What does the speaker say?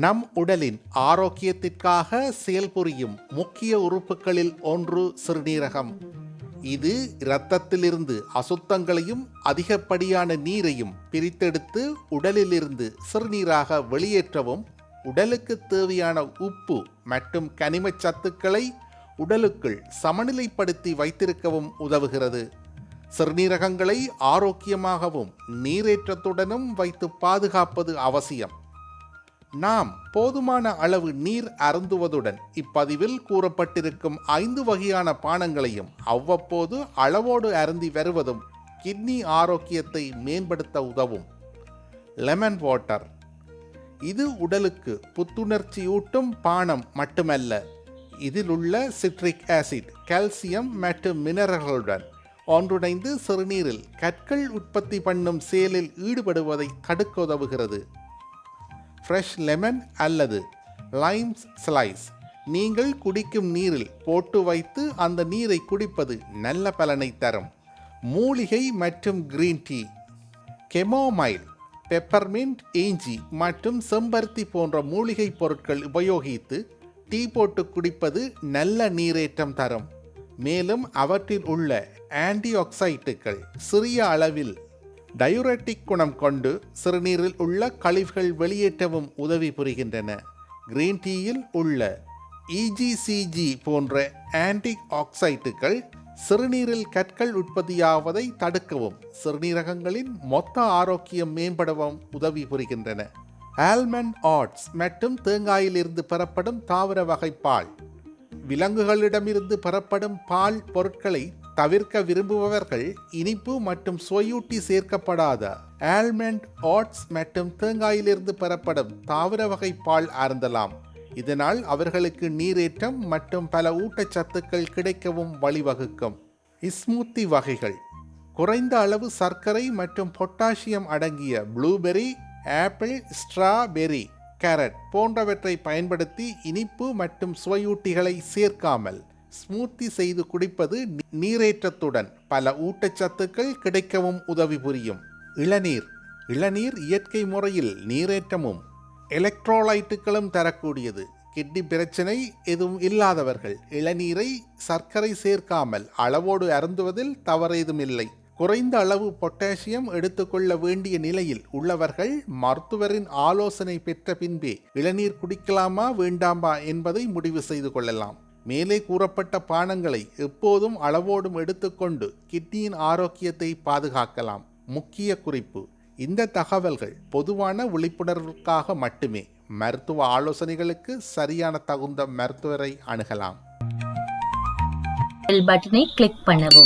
நம் உடலின் ஆரோக்கியத்திற்காக செயல்புரியும் முக்கிய உறுப்புகளில் ஒன்று சிறுநீரகம். இது இரத்தத்திலிருந்து அசுத்தங்களையும் அதிகப்படியான நீரையும் பிரித்தெடுத்து உடலிலிருந்து சிறுநீராக வெளியேற்றவும், உடலுக்கு தேவையான உப்பு மற்றும் கனிமச் சத்துக்களை உடலுக்குள் சமநிலைப்படுத்தி வைத்திருக்கவும் உதவுகிறது. சிறுநீரகங்களை ஆரோக்கியமாகவும் நீரேற்றத்துடனும் வைத்து பாதுகாப்பது அவசியம். நாம் போதுமான அளவு நீர் அருந்துவதுடன் இப்பதிவில் கூறப்பட்டிருக்கும் 5 வகையான பானங்களையும் அவ்வப்போது அளவோடு அருந்தி வருவதும் கிட்னி ஆரோக்கியத்தை மேம்படுத்த உதவும். Lemon water. இது உடலுக்கு புத்துணர்ச்சியூட்டும் பானம் மட்டுமல்ல, இதில் உள்ள சிட்ரிக் ஆசிட், கால்சியம் மற்றும் மினரல்களுடன் ஒன்றிணைந்து சிறுநீரில் கற்கள் உற்பத்தி பண்ணும் செயலில் ஈடுபடுவதை தடுக்க உதவுகிறது. ஃப்ரெஷ் லெமன் அல்லது லைம் ஸ்லைஸ் நீங்கள் குடிக்கும் நீரில் போட்டு வைத்து அந்த நீரை குடிப்பது நல்ல பலனை தரும். மூலிகை மற்றும் கிரீன் டீ. கெமோமைல், பெப்பர்மின்ட், இஞ்சி மற்றும் செம்பருத்தி போன்ற மூலிகை பொருட்கள் உபயோகித்து டீ போட்டு குடிப்பது நல்ல நீரேற்றம் தரும். மேலும் அவற்றில் உள்ள ஆன்டி ஆக்சைட்டுகள் சிறிய அளவில் டயூரெட்டிக் குணம் கொண்டு சிறுநீரில் உள்ள கழிவுகள் வெளியேற்றவும் உதவி புரிகின்றன. கிரீன் டீயில் உள்ள EGCG போன்ற ஆன்டி ஆக்சைட்டுகள் சிறுநீரில் கற்கள் உற்பத்தியாவதை தடுக்கவும், சிறுநீரகங்களின் மொத்த ஆரோக்கியம் மேம்படவும் உதவி புரிகின்றன. ஆல்மண்ட் ஆட்ஸ் மற்றும் தேங்காயிலிருந்து பெறப்படும் தாவர வகை பால். விலங்குகளிடமிருந்து பெறப்படும் பால் பொருட்களை தவிர்க்க விரும்புபவர்கள் இனிப்பு மற்றும் சுவையூட்டி சேர்க்கப்படாத ஆல்மண்ட் ஆட்ஸ் மற்றும் தேங்காயிலிருந்து பெறப்படும் தாவர வகை பால் அருந்தலாம். இதனால் அவர்களுக்கு நீரேற்றம் மற்றும் பல ஊட்டச்சத்துக்கள் கிடைக்கவும் வழிவகுக்கும். ஸ்மூத்தி வகைகள். குறைந்த அளவு சர்க்கரை மற்றும் பொட்டாசியம் அடங்கிய ப்ளூபெர்ரி, ஆப்பிள், ஸ்ட்ராபெர்ரி, கேரட் போன்றவற்றை பயன்படுத்தி இனிப்பு மற்றும் சுவையூட்டிகளை சேர்க்காமல் ஸ்மூத்தி செய்து குடிப்பது நீரேற்றத்துடன் பல ஊட்டச்சத்துக்கள் கிடைக்கவும் உதவி புரியும். இளநீர். இளநீர் இயற்கை முறையில் நீரேற்றமும் எலக்ட்ரோலைட்டுகளும் தரக்கூடியது. கிட்னி பிரச்சனை எதுவும் இல்லாதவர்கள் இளநீரை சர்க்கரை சேர்க்காமல் அளவோடு அருந்துவதில் தவறேதும் இல்லை. குறைந்த அளவு பொட்டாசியம் எடுத்துக்கொள்ள வேண்டிய நிலையில் உள்ளவர்கள் மருத்துவரின் ஆலோசனை பெற்ற பின்பே இளநீர் குடிக்கலாமா வேண்டாமா என்பதை முடிவு செய்து கொள்ளலாம். மேலே கூறப்பட்ட பானங்களை எப்போதும் அளவோடும் எடுத்துக்கொண்டு கிட்னியின் ஆரோக்கியத்தை பாதுகாக்கலாம். முக்கிய குறிப்பு: இந்த தகவல்கள் பொதுவான விழிப்புணர்வுக்காக மட்டுமே. மருத்துவ ஆலோசனைகளுக்கு சரியான தகுந்த மருத்துவரை அணுகலாம். பெல் பட்டனை கிளிக் பண்ணவும்.